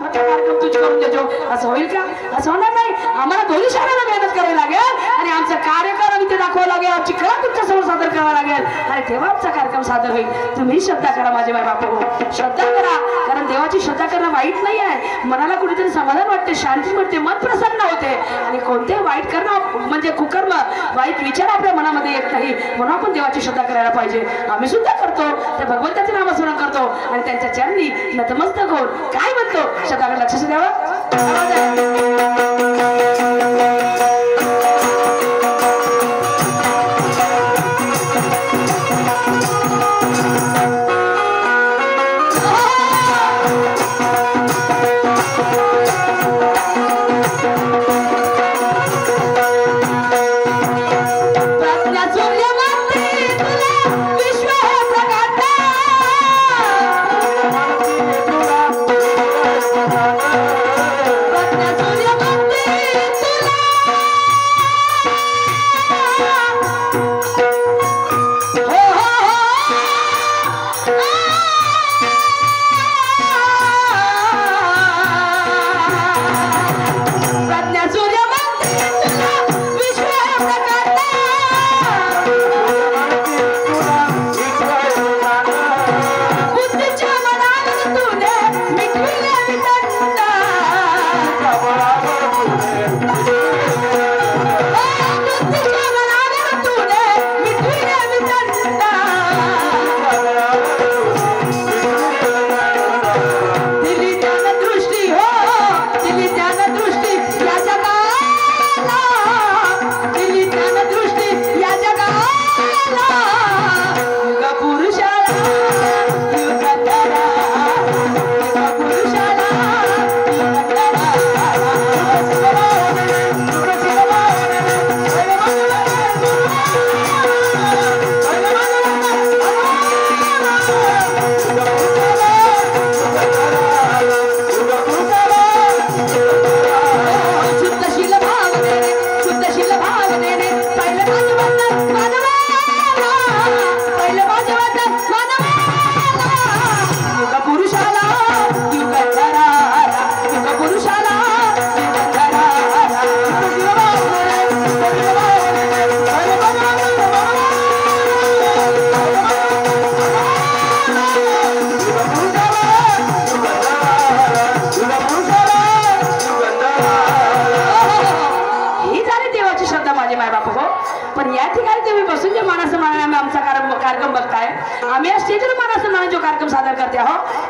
मोठा कार्यक्रम तुझ करून देतो असं होईल का? असं होणार नाही. आम्हाला दोन्ही शाळांना मेहनत करावी लागेल आणि आमचा कार्यक्रम इथे दाखवावं लागेल, आमची कला तुमच्या समोर सादर करावं लागेल आणि तेव्हा आमचा कार्यक्रम सादर होईल. तुम्ही श्रद्धा करा माझे माय बाप हो, श्रद्धा करा. कारण देवाची श्रद्धा करणं वाईट नाही आहे. मनाला कुठेतरी समाधान वाटते, शांती मिळते, मन प्रसन्न होते आणि कोणते वाईट करणं म्हणजे कुकर्म, वाईट विचार आपल्या मनामध्ये येत नाही. म्हणून आपण देवाची श्रद्धा करायला पाहिजे. आम्ही सुद्धा करतो, त्या भगवंताचे नामस्मरण करतो आणि त्यांच्या चरणी नतमस्तक होऊन काय म्हणतो श्रद्धाकडे लक्ष द्यावं.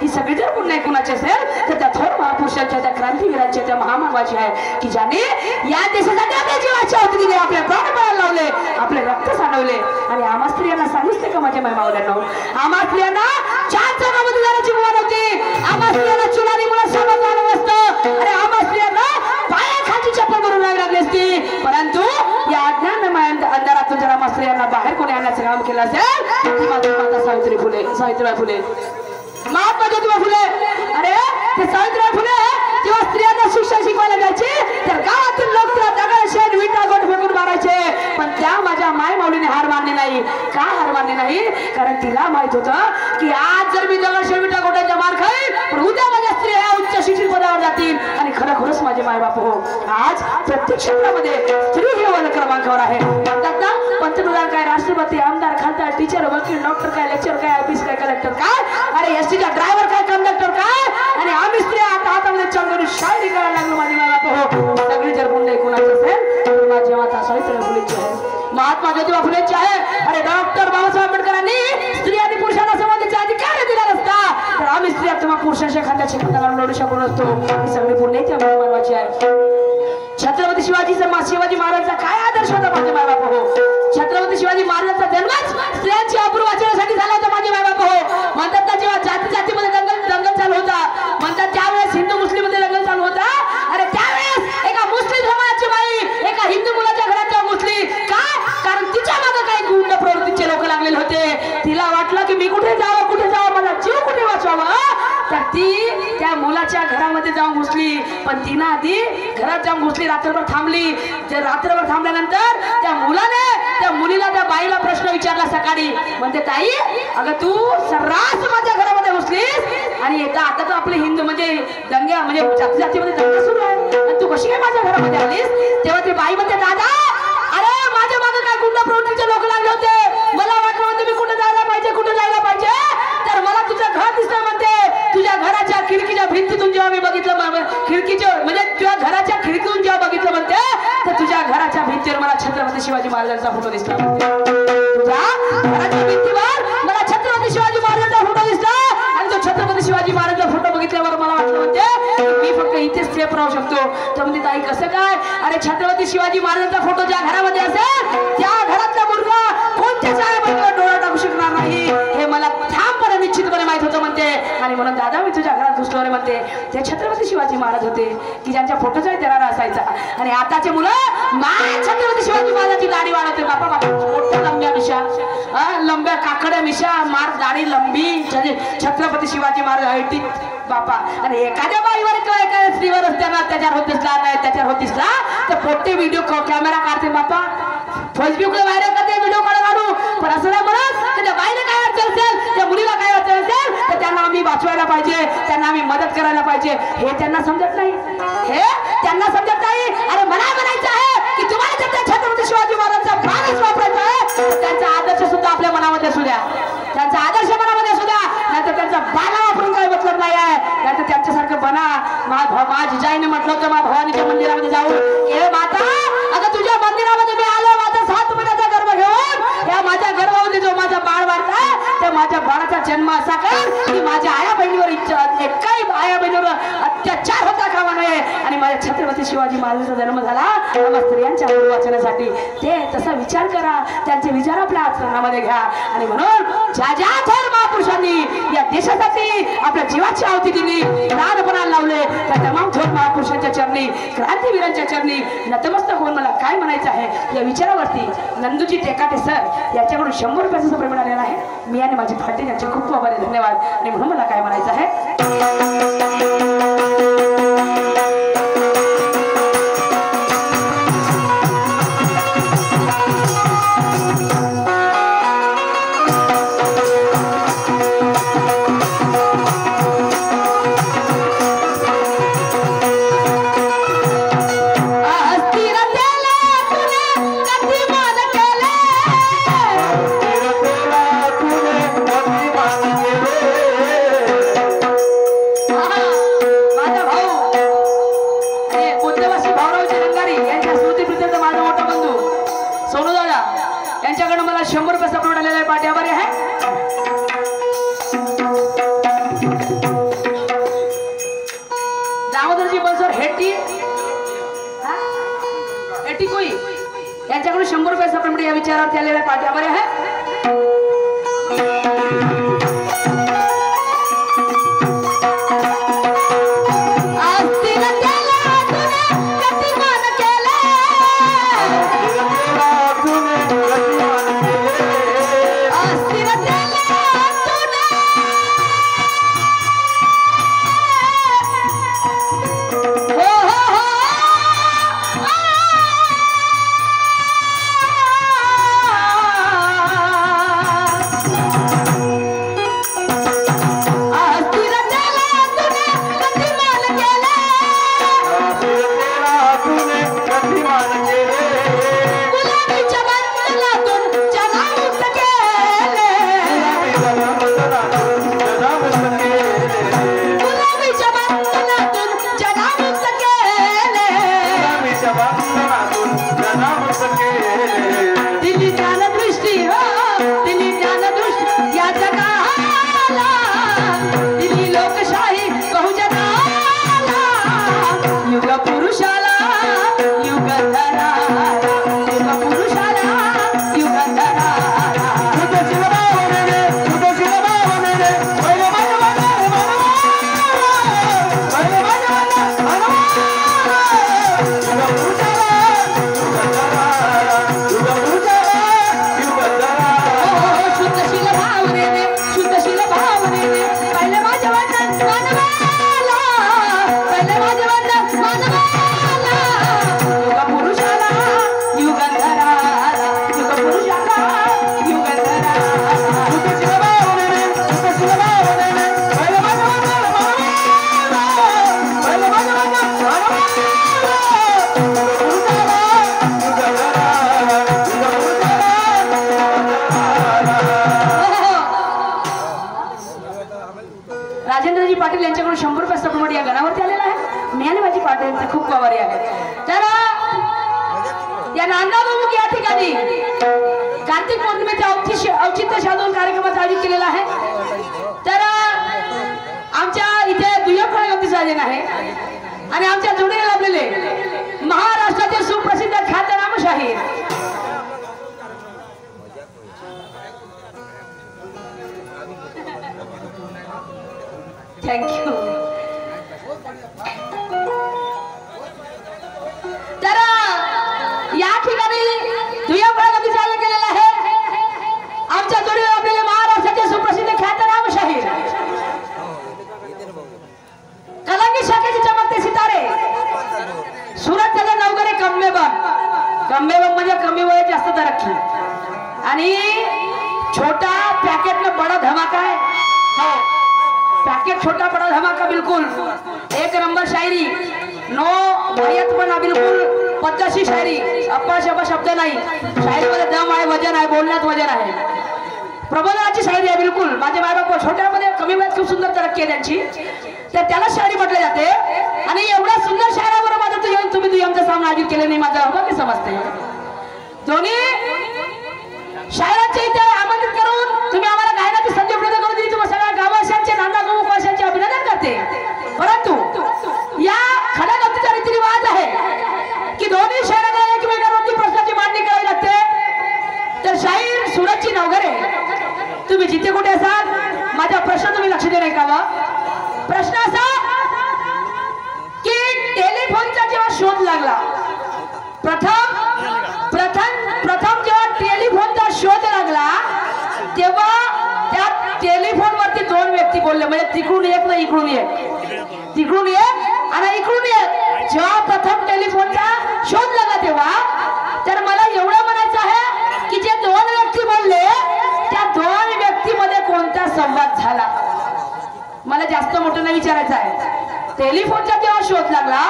ही सगळी जर पुन्हा कुणाची असेल तर त्या थोर महापुरुषांच्या, त्या क्रांतीवीरांच्या, त्या महामानवाची आहे की ज्याने या देशासाठी आपल्या जीवाची आहुती दिली, आपल्या प्राणपणाला लावले, आपले रक्त सांडवले. आणि आम्हा स्त्रियांना सांगितले का माझ्या मायमावल्यांनो, आम्हा स्त्रियांना 4 जगामध्ये जाण्याची मुभा नव्हती. आम्हा स्त्रियांना चुलानी मुळे सोबत जाणं नसतं. अरे आम्हा स्त्रियांना पायाखाली चप्पल करून लागली असती. परंतु या अज्ञानमय अंधारातून जर आम्हा स्त्रियांना बाहेर कोणी आणण्याचं काम केलं असेल ती माता सावित्रीबाई फुले, महात्मा ज्योतिबा फुले. अरे ते सावित्रीबाई फुले जेव्हा स्त्रियांना शिक्षण शिकवायला जायचे तर गावातील लोक तिला दगड शेण विटा गोट फेकून मारायचे, पण त्या माझ्या माय माऊलीने हार मानली नाही. का हार मानली नाही? कारण तिला माहित होतं की आज जर मी दगड शेण विटा गोटांचा मार खाईल पण उद्या माझ्या स्त्रिया उच्च शिक्षण पदावर जातील. आणि खरोखरच माझे मायबाप हो, आज प्रत्येक क्षेत्रामध्ये स्त्री हे वन क्रमांकावर आहे. म्हणतात ना, पंतप्रधान काय, राष्ट्रपती, आमदार, खासदार, टीचर, वकील, डॉक्टर काय, लेक्चर काय, ऑफिस काय, कलेक्टर काय, अरे एसटीचा ड्रायव्हर काय, कंडक्टर काय. आणि आम्ही स्त्रिया आता हातामध्ये चंगरी शायरी करायला लागलो माझे मायबाप हो. सगळी जर पुण्य कुणाची असेल तर माझी माता सावित्रीबाई फुलेची आहे, महात्मा ज्योतिबा फुलेची आहे. अरे डॉक्टर बाबासाहेब आंबेडकरांनी स्त्री आणि पुरुषांना संबंधीचा अधिकार दिला नसता तर आम्ही स्त्रिया तेव्हा पुरुषांच्या खांद्याची खांदा घालून लढू शकलो नसतो. ही सगळी पुण्य त्या मानवाची आहे. छत्रपती शिवाजी महाराजांचा काय आदर्श होता माझे मायबाप हो. छत्रपती शिवाजी महाराजांचा जन्मच स्त्रियांची अपूर्व वाचनासाठी झाला होता माझे मायबाप हो. म्हणतात ना, जेव्हा जातीमध्ये दंगल चालू होता, म्हणतात त्यावेळेस हिंदू मुस्लिम मध्ये दंगल चालू होता. अरे त्यावेळेस एका मुस्लिम समाजाची बाई एका हिंदू मुलाच्या घरात जाऊन घुसली. का? कारण तिच्या मागे काही गुंड प्रवृत्तीचे लोक लागलेले होते. तिला वाटलं की मी कुठे जावं, माझा जीव कुठे वाचवावा. तर ती त्या मुलाच्या घरामध्ये घरामध्ये जाऊन घुसली, पण तिनं आधी घरात जाऊन घुसली, रात्रभर थांबली. जे रात्रभर थांबल्यानंतर त्या मुलाने त्या मुलीला त्या बाईला प्रश्न विचारला सकाळी. म्हणते ताई, अगं तू सर्रास माझ्या घरामध्ये घुसलीस आणि आता तर आपले हिंदू म्हणजे दंगे म्हणजे जातीमध्ये दंगा सुरू आहे, आणि तू कशी काय माझ्या घरामध्ये आलीस? तेव्हा ती बाई म्हणते, दादा अरे माझ्या मागे काय गुंड प्रवृत्तीचे लोक लागले होते, मला वाटलं म्हणते मी कुठे जायला पाहिजे, कुठे जायला पाहिजे, तर मला तुझं घर दिसतं म्हणते. तुझ्या घराच्या खिडकीच्या भिंतीतून जेव्हा मी बघितलं, खिडकीच्या म्हणजे तुझ्या घराच्या खिडकीतून जेव्हा बघितलं म्हणते, तर तुझ्या घराच्या भिंतीवर मला छत्रपती शिवाजी महाराजांचा फोटो दिसला. तुझ्या घराच्या भिंतीवर मला छत्रपती शिवाजी महाराजांचा फोटो दिसला, आणि तो छत्रपती शिवाजी महाराजांचा फोटो बघितल्यावर मला वाटलं म्हणते मी फक्त इथेच सेफ राहू शकतो. तर म्हणते ताई कसं काय? अरे छत्रपती शिवाजी महाराजांचा फोटो ज्या घरामध्ये असेल त्या घरातला मुलगा कोणत्याच आईबाईला डोळा टाकू शकणार नाही, हे मला ठामपणे निश्चितपणे माहित होतं म्हणते. आणि म्हणून दादा मी तुझ्या घरात घुसलो रे म्हणते. ते छत्रपती शिवाजी महाराज होते की ज्यांच्या फोटोचा देणारा असायचा. आणि आताचे मुलं माय छत्रपती शिवाजी महाराजांची दाढी वाढवते. बापा बापा मोठ्या लंब्या मिशा, लंब्या काकड्या मिशा, मार दाढी लंबी, छत्रपती शिवाजी महाराज हळटी बापा. आणि एखाद्या बाईवर किंवा एखाद्या स्त्रीवर असताना त्याच्यावर होत दिसला नाही, त्याच्यावर होत दिसला तर पोटे व्हिडिओ कॅमेरा काढते बापा, फेसबुकला व्हायरल करते, व्हिडिओ काढू. पण असं नाही म्हणत त्या बाईने काय अडचण असेल, त्या मुलीला काय अडचण असेल तर त्यांना आम्ही वाचवायला पाहिजे, त्यांना आम्ही मदत करायला पाहिजे. हे त्यांना समजत नाही, हे त्यांना समजत नाही. अरे मला म्हणायचं आहे की तुम्हाला जर त्या छत्रपती शिवाजी महाराजांचा प्राणच वापरायचा आहे, त्यांचा आदर्श सुद्धा आपल्या मनामध्ये असू द्या, त्यांचा आदर्श मनामध्ये असू द्या, नाहीतर त्यांचा बाणा वापरून काही मतलब नाही आहे. नाहीतर त्यांच्यासारखं बना. माझ्या जिजाईने म्हटलं होतं मा भवानीच्या मंदिरामध्ये जाऊन, हे माता अगं तुझ्या मंदिरामध्ये मी आलो माझा 7 महिन्याचा गर्भ घेऊन, या माझ्या गर्भामध्ये जो माझा बाळ वाढता त्या माझ्या बाळाचा जन्म असा कर की माझ्या आया बहिणीवर काही आया बहिणीवर अत्याचार होता कामा नये. आणि माझ्या छत्रपती शिवाजी महाराजांचा जन्म झाला आम्हा स्त्रियांच्या मूळ वाचण्यासाठी. ते तसा विचार करा, त्यांचे विचार आपल्या आचरणामध्ये घ्या. आणि म्हणून ज्या ज्या थोर महापुरुषांनी या देशासाठी आपल्या जीवाची आहुती दिली, प्राणपणाला लावले, त्या तमाम थोर महापुरुषांच्या चरणी, क्रांतीवीरांच्या चरणी नतमस्तक होऊन मला काय म्हणायचं आहे या विचारावरती नंदूजी टेकाटे सर याच्याकडून 100 रुपयाचं सुप्रे मिळालेला आहे. मी आणि माझे पाटील यांचे खूप खूप आभारी, धन्यवाद. आणि म्हणून मला काय म्हणायचं आहे, यांच्याकडे मला 100 रुपये सपोर्ट आलेला आहे. पाठी आभारी आहे. दामोदरजी बलसर हेटी कोई यांच्याकडून 100 रुपये सपोर्ट या विचारावरती आलेला आहे. पाठी आभारी आहे. आणि माझी पाटील खूप वावरी आहे. तर या नांदागोमुख या ठिकाणी कार्तिक पौर्णिमेच्या औचित्य साधून कार्यक्रमाचा आयोजित केलेला आहे. तर आमच्या इथे दुय्यम गमतीचं आयोजन आहे आणि आमच्या जोडीला लाभलेले महाराष्ट्राचे सुप्रसिद्ध ख्यातनाम शाहीर थँक्यू. तर या ठिकाणी दुय्यम गमतीचं आयोजन केलेलं आहे. आमच्या जोडीला लाभलेले महाराष्ट्राचे सुप्रसिद्ध ख्यातनाम शाहीर कलांगी शाखेचे चमकते सितारे सुरत त्याचे नवगरे कम्मेबम म्हणजे कमी वयात जास्त तरक्की आणि छोटा पॅकेट में बड़ा धमाका है. हो, पैकेट छोटा बड़ा धमाका बिल्कुल एक नंबर शायरी नो भयतपणा बिल्कुल पद्धतशीर शायरी अपशब्द शब्द नाही. शायरीमध्ये दम आहे, वजन आहे, बोलण्यात वजन आहे. प्रबोधनाची शायरी आहे बिल्कुल. माझे मायबाप छोट्यामध्ये कमी वयात खूप सुंदर तरक्की आहे त्यांची, तर त्याला शायरी म्हटले जाते. आणि एवढ्या सुंदर शायराबरोबर माझं तुम्ही दुय्यमचा सामना आयोजित केले नाही माझं हवं की समजते. दोन्ही शायरांच्या इथे आमंत्रित करून तुम्ही आम्हाला गायनाची संधी उपलब्ध करून दिली. तुम्ही सगळ्या गाववाशांचे नांदागोमुखवाशांचे अभिनंदन करते. परंतु या खऱ्या गमतीचा रीतिरिवाज आहे की दोन्ही शायरांना एकमेकांवरती प्रश्नाची मांडणी करावी लागते. तर शाहीर सुरतची नवगरे तुम्ही जिथे कुठे असाल माझा प्रश्न तुम्ही लक्ष देणे का? प्रश्न असा की टेलिफोनचा जेव्हा शोध लागला प्रथम जेव्हा टेलिफोनचा शोध लागला तेव्हा त्या टेलिफोन वरती दोन व्यक्ती बोलले. म्हणजे तिकडून एक ना इकडून एक, तिकडून एक आणि इकडून एक. जेव्हा प्रथम टेलिफोनचा शोध लागला तेव्हा तर मला एवढं म्हणायचं आहे की जे दोन व्यक्ती बोलले त्या दोन व्यक्तीमध्ये कोणता संवाद झाला. मला जास्त मोठं नाही विचारायचं आहे. टेलिफोनचा जेव्हा शोध लागला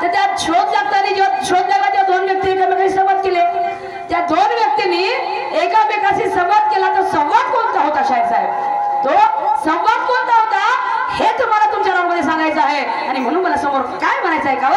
तर त्या शोध लागताना जेव्हा शोध लागला तेव्हा दोन व्यक्ती एकमेकांशी संवाद केले. त्या दोन व्यक्तींनी एकामेकाशी संवाद केला. तर संवाद कोणता होता शाहीर साहेब? तो संवाद कोणता होता हे तुम्हाला तुमच्या राऊंडमध्ये सांगायचं आहे. आणि म्हणून मला समोर काय म्हणायचं आहे का?